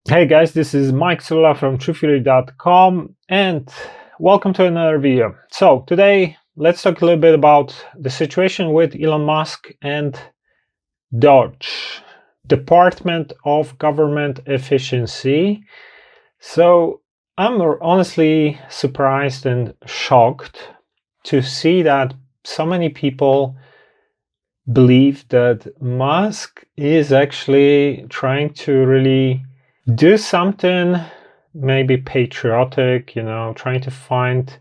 Hey guys, this is Mike Sula from truefury.com and welcome to another video. So today let's talk a little bit about the situation with Elon Musk and DOGE, Department of Government Efficiency. So I'm honestly surprised and shocked to see that so many people believe that Musk is actually trying to really do something maybe patriotic, trying to find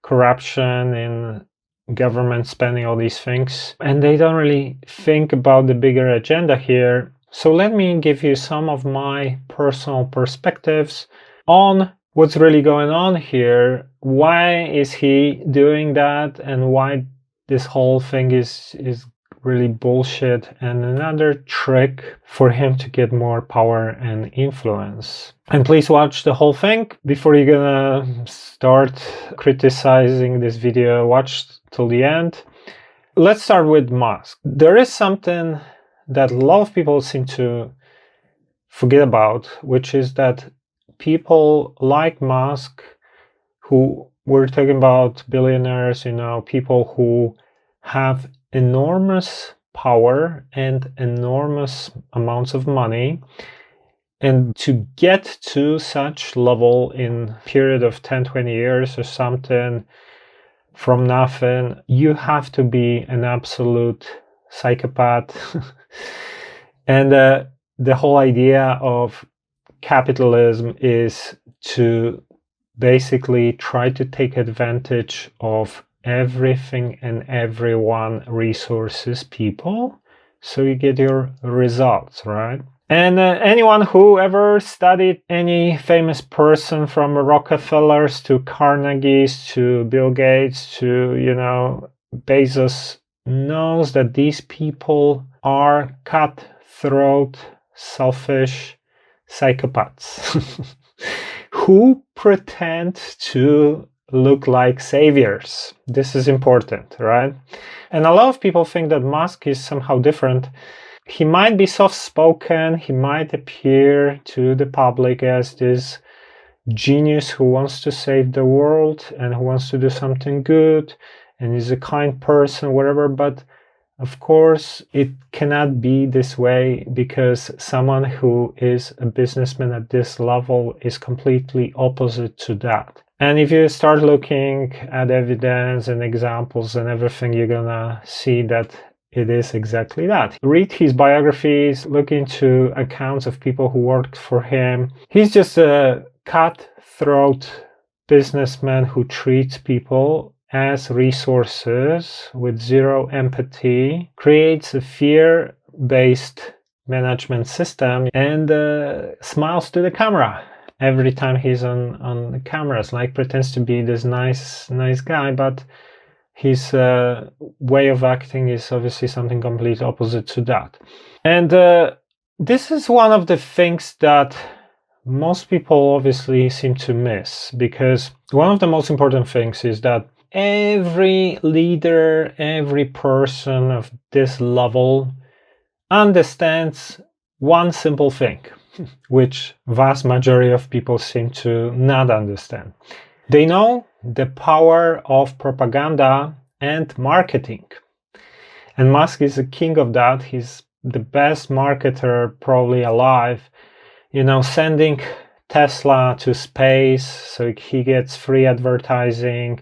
corruption in government spending, all these things. And they don't really think about the bigger agenda here. So let me give you some of my personal perspectives on what's really going on here. Why is he doing that? And why this whole thing is really bullshit and another trick for him to get more power and influence. And please watch the whole thing before you're gonna start criticizing this video. Watch till the end. Let's start with Musk. There is something that a lot of people seem to forget about, which is that people like Musk, who we're talking about billionaires, people who have enormous power and enormous amounts of money, and to get to such level in a period of 10-20 years or something from nothing, you have to be an absolute psychopath. And the whole idea of capitalism is to basically try to take advantage of everything and everyone, resources, people, so you get your results, right? And anyone who ever studied any famous person, from Rockefellers to Carnegies to Bill Gates to Bezos, knows that these people are cutthroat, selfish psychopaths who pretend to look like saviors. This is important, right? And a lot of people think that Musk is somehow different. He might be soft-spoken, he might appear to the public as this genius who wants to save the world and who wants to do something good and is a kind person, whatever, but of course, it cannot be this way, because someone who is a businessman at this level is completely opposite to that. And if you start looking at evidence and examples and everything, you're gonna see that it is exactly that. Read his biographies, look into accounts of people who worked for him. He's just a cutthroat businessman who treats people as resources with zero empathy, creates a fear-based management system, and smiles to the camera every time he's on the cameras, like pretends to be this nice guy, but his way of acting is obviously something completely opposite to that. And this is one of the things that most people obviously seem to miss, because one of the most important things is that every leader, every person of this level understands one simple thing, which vast majority of people seem to not understand. They know the power of propaganda and marketing. And Musk is a king of that. He's the best marketer probably alive, sending Tesla to space so he gets free advertising,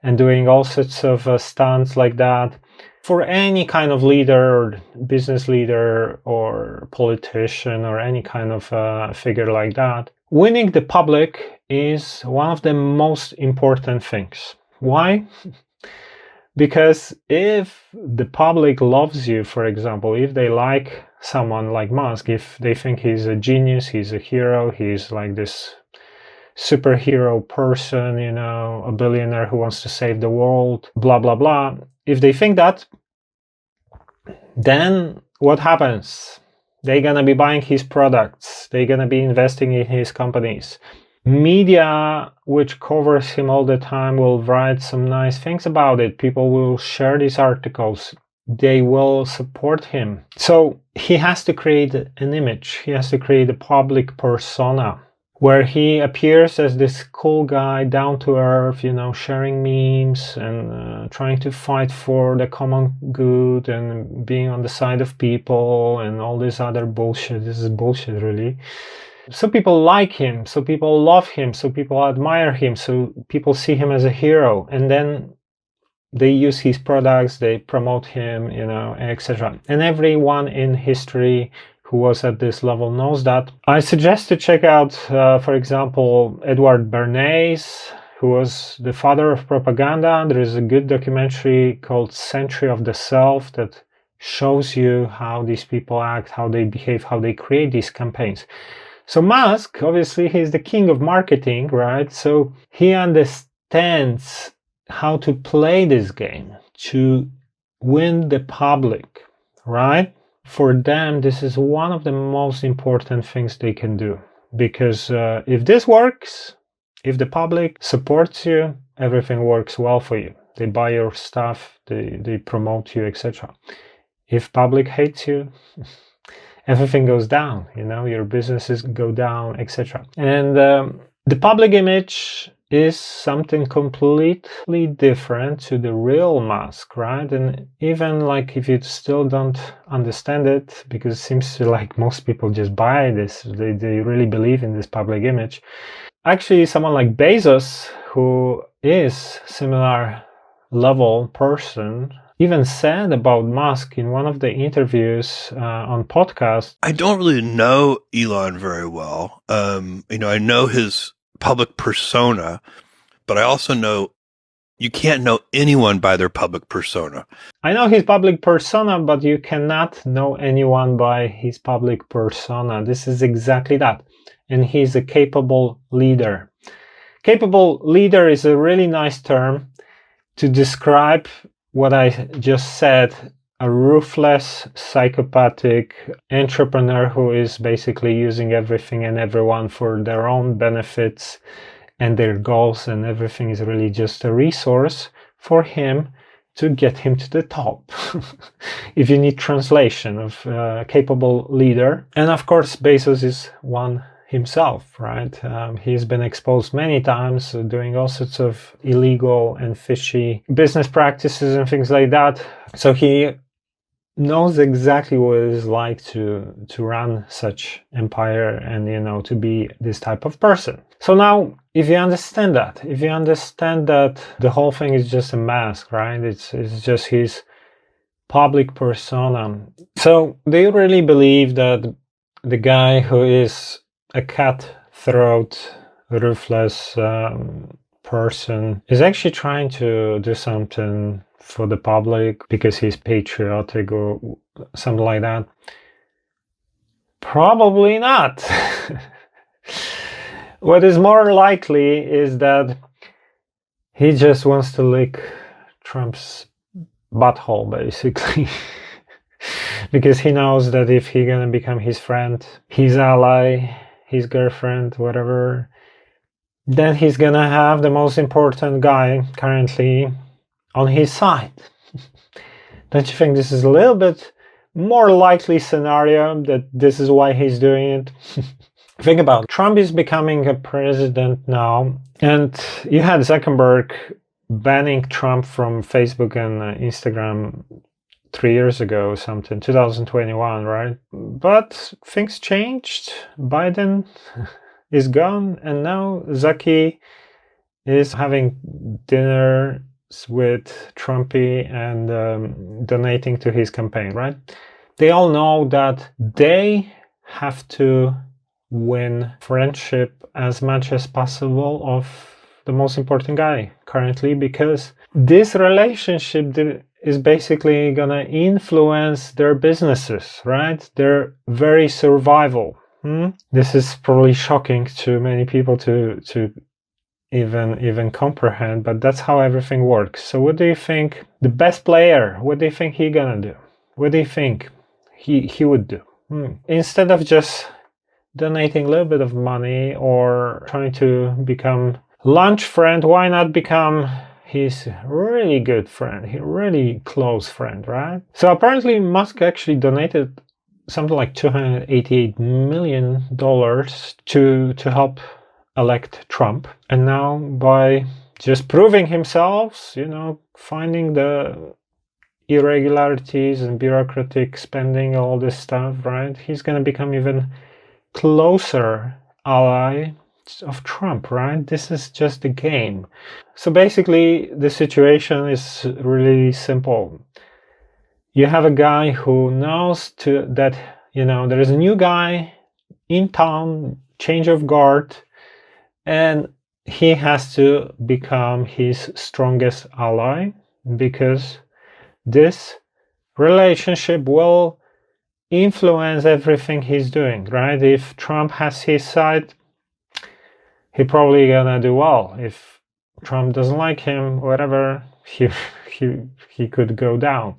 and doing all sorts of stunts like that. For any kind of leader or business leader or politician or any kind of figure like that, winning the public is one of the most important things. Why? Because if the public loves you, for example, if they like someone like Musk, if they think he's a genius, he's a hero, he's like this superhero person, a billionaire who wants to save the world, blah, blah, blah. If they think that, then what happens? They're gonna be buying his products. They're gonna be investing in his companies. Media, which covers him all the time, will write some nice things about it. People will share these articles. they will support him. So he has to create an image. He has to create a public persona where he appears as this cool guy, down to earth, sharing memes and trying to fight for the common good and being on the side of people and all this other bullshit. This is bullshit, really. So people like him, so people love him, so people admire him, so people see him as a hero, and then they use his products, they promote him, etc. And everyone in history who was at this level knows that. I suggest to check out, for example, Edward Bernays, who was the father of propaganda. There is a good documentary called Century of the Self that shows you how these people act, how they behave, how they create these campaigns. So Musk, obviously, he's the king of marketing, right? So he understands how to play this game to win the public, right? For them, this is one of the most important things they can do, because if this works, if the public supports you, everything works well for you. They buy your stuff, they promote you, etc. If public hates you, everything goes down, your businesses go down, etc. And the public image is something completely different to the real Musk, right? And even if you still don't understand it, because it seems like most people just buy this, they really believe in this public image. Actually, someone like Bezos, who is similar level person, even said about Musk in one of the interviews on podcast. I don't really know Elon very well. I know his public persona, but I also know you can't know anyone by their public persona. I know his public persona, but you cannot know anyone by his public persona. This is exactly that. And he's a capable leader. Capable leader is a really nice term to describe what I just said, a ruthless, psychopathic entrepreneur who is basically using everything and everyone for their own benefits and their goals, and everything is really just a resource for him to get him to the top. If you need translation of capable leader. And of course, Bezos is one himself, right? He's been exposed many times doing all sorts of illegal and fishy business practices and things like that. So he knows exactly what it is like to run such empire and to be this type of person. So now, if you understand that, the whole thing is just a mask, right? It's just his public persona. So do you really believe that the guy who is a cutthroat, ruthless person is actually trying to do something for the public because he's patriotic or something like that? Probably not. What is more likely is that he just wants to lick Trump's butthole, basically. Because he knows that if he's gonna become his friend, his ally, his girlfriend, whatever, then he's gonna have the most important guy currently on his side. Don't you think this is a little bit more likely scenario that this is why he's doing it? Think about it. Trump is becoming a president now, and you had Zuckerberg banning Trump from Facebook and Instagram 3 years ago or something, 2021, right? But things changed. Biden is gone, and now Zucky is having dinner with Trumpy and donating to his campaign, right? They all know that they have to win friendship as much as possible of the most important guy currently, because this relationship is basically gonna influence their businesses, right? Their very survival. This is probably shocking to many people to even comprehend, but that's how everything works. So what do you think the best player, what do you think he gonna do? What do you think he would do? Instead of just donating a little bit of money or trying to become lunch friend, why not become his really good friend, his really close friend, right? So apparently Musk actually donated something like $288 million to help elect Trump. And now by just proving himself, finding the irregularities and bureaucratic spending, all this stuff, right? He's going to become even closer ally of Trump, right? This is just a game. So basically, the situation is really simple. You have a guy who knows that, there is a new guy in town, change of guard, and he has to become his strongest ally because this relationship will influence everything he's doing, right? If Trump has his side, he probably gonna do well. If Trump doesn't like him, whatever, he could go down.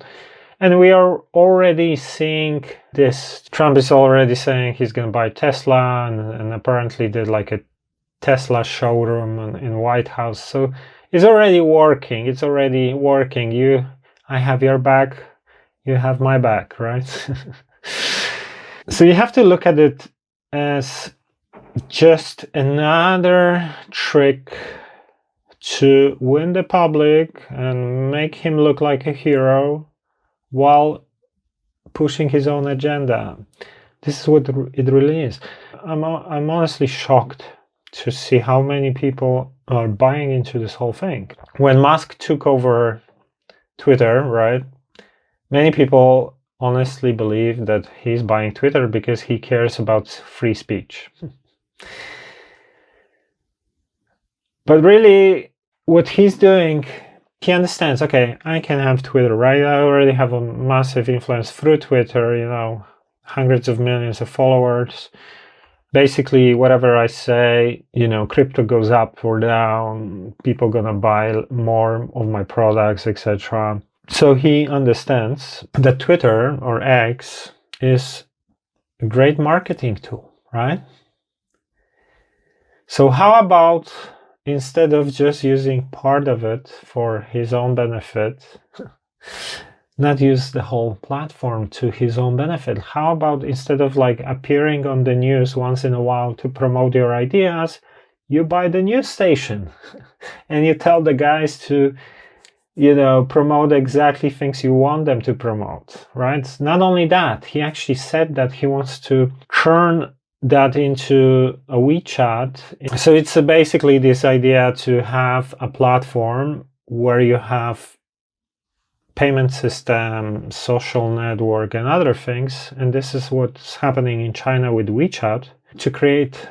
And we are already seeing this. Trump is already saying he's gonna buy Tesla, and apparently did like a Tesla showroom in White House. So it's already working. I have your back, you have my back, right? So you have to look at it as just another trick to win the public and make him look like a hero while pushing his own agenda. This is what it really is. I'm honestly shocked to see how many people are buying into this whole thing. When Musk took over Twitter, right, many people honestly believe that he's buying Twitter because he cares about free speech. But really, what he's doing, he understands, okay, I can have Twitter, right? I already have a massive influence through Twitter, hundreds of millions of followers. Basically, whatever I say, crypto goes up or down, people gonna buy more of my products, etc. So he understands that Twitter or X is a great marketing tool, right? So how about instead of just using part of it for his own benefit, not use the whole platform to his own benefit? How about instead of appearing on the news once in a while to promote your ideas, you buy the news station and you tell the guys to promote exactly things you want them to promote, right? Not only that, he actually said that he wants to turn that into a WeChat. So it's basically this idea to have a platform where you have payment system, social network, and other things. And this is what's happening in China with WeChat, to create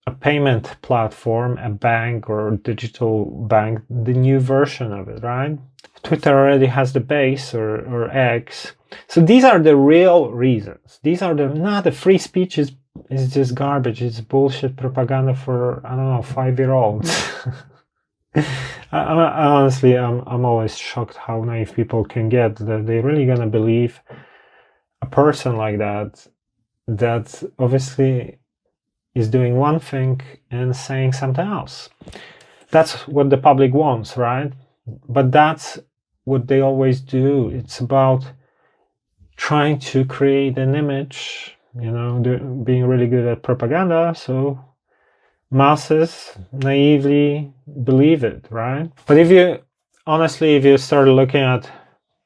a payment platform, a bank or digital bank, the new version of it, right? Twitter already has the base or X. So these are the real reasons. These are not the free speech is just garbage. It's bullshit propaganda for, 5-year-olds. Honestly, I'm always shocked how naive people can get, that they're really gonna believe a person like that obviously is doing one thing and saying something else. That's what the public wants, right? But that's what they always do. It's about trying to create an image, being really good at propaganda, so masses naively believe it, right? But if you start looking at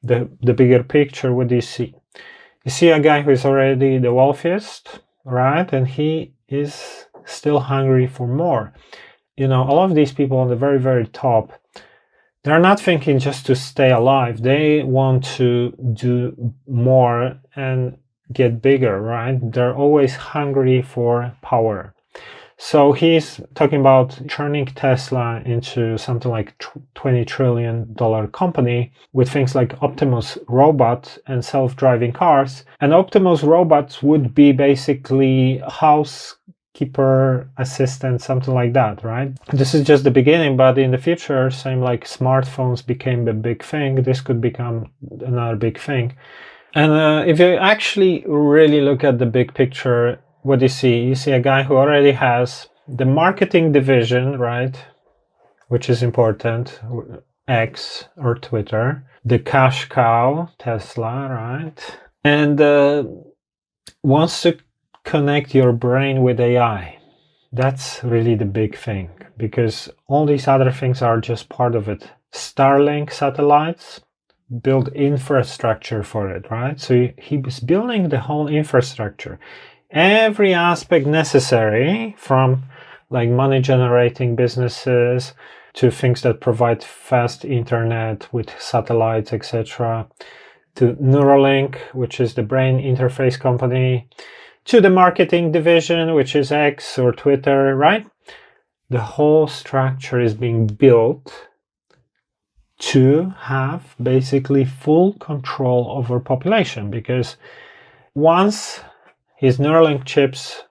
the bigger picture, what do you see? You see a guy who is already the wealthiest, right? And he is still hungry for more. All of these people on the very, very top, they're not thinking just to stay alive. They want to do more and get bigger, right? They're always hungry for power. So he's talking about turning Tesla into something like $20 trillion company with things like Optimus robot and self-driving cars. And Optimus robots would be basically housekeeper assistant, something like that, right? This is just the beginning, but in the future, same like smartphones became a big thing, this could become another big thing. And if you actually really look at the big picture, what do you see? You see a guy who already has the marketing division, right? Which is important. X or Twitter, the cash cow, Tesla, right? And wants to connect your brain with AI. That's really the big thing, because all these other things are just part of it. Starlink satellites build infrastructure for it, right? So he was building the whole infrastructure, every aspect necessary, from like money generating businesses to things that provide fast internet with satellites, etc., to Neuralink, which is the brain interface company, to the marketing division, which is X or Twitter, right? The whole structure is being built to have basically full control over population, because once his Neuralink chips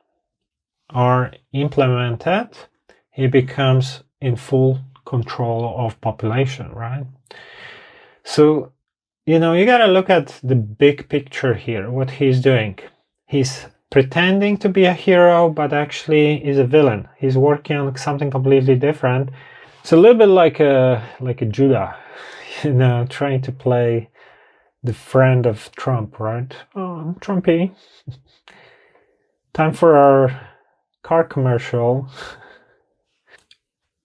are implemented, he becomes in full control of population, right? So, you gotta look at the big picture here, what he's doing. He's pretending to be a hero, but actually is a villain. He's working on something completely different. It's a little bit like a Judah, trying to play the friend of Trump, right? Oh, Trumpy. Time for our car commercial.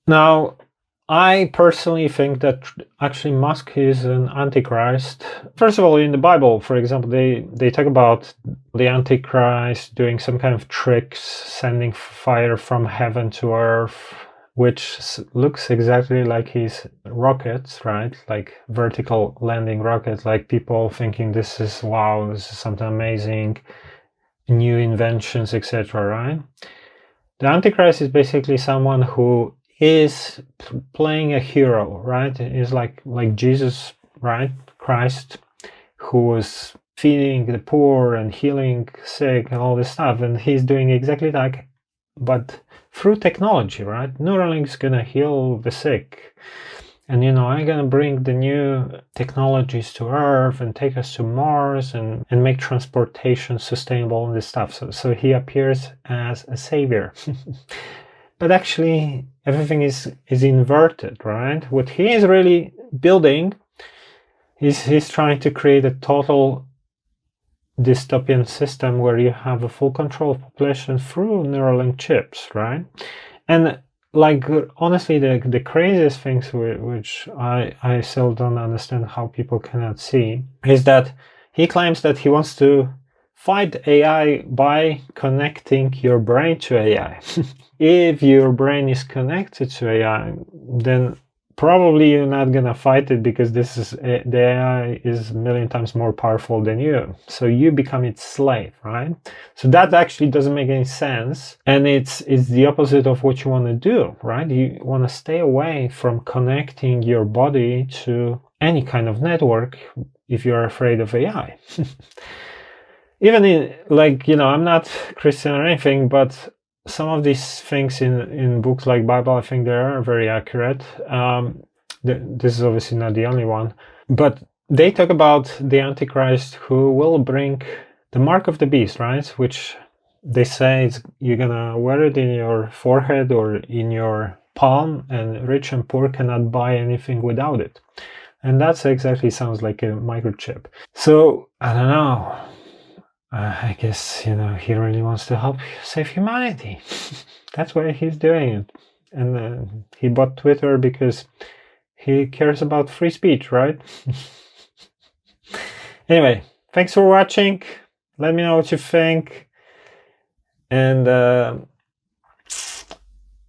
Now, I personally think that actually Musk is an antichrist. First of all, in the Bible, for example, they talk about the antichrist doing some kind of tricks, sending fire from heaven to earth, which looks exactly like his rockets, right? Like vertical landing rockets, like people thinking this is, wow, this is something amazing, new inventions, etc., right? The antichrist is basically someone who is playing a hero, right? Is like Jesus, right? Christ, who was feeding the poor and healing sick and all this stuff, and he's doing exactly that, but through technology, right? Neuralink's gonna heal the sick, and I'm gonna bring the new technologies to Earth and take us to Mars and make transportation sustainable and this stuff. So he appears as a savior. But actually, everything is inverted, right? What he is really building is he's trying to create a total dystopian system where you have a full control of population through Neuralink chips, right? And like, honestly, the craziest things which I still don't understand how people cannot see is that he claims that he wants to fight AI by connecting your brain to AI. If your brain is connected to AI, then probably you're not gonna fight it, because the AI is a million times more powerful than you. So you become its slave, right? So that actually doesn't make any sense, and it's the opposite of what you want to do, right? You want to stay away from connecting your body to any kind of network if you're afraid of AI. Even I'm not Christian or anything, but some of these things in books like Bible, I think they are very accurate. This is obviously not the only one, but they talk about the Antichrist who will bring the mark of the beast, right? Which they say you're gonna wear it in your forehead or in your palm, and rich and poor cannot buy anything without it. And that's exactly sounds like a microchip. So I don't know. I guess, he really wants to help save humanity. That's why he's doing it. And he bought Twitter because he cares about free speech, right? Anyway, thanks for watching. Let me know what you think. And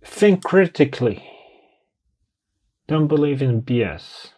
think critically. Don't believe in BS.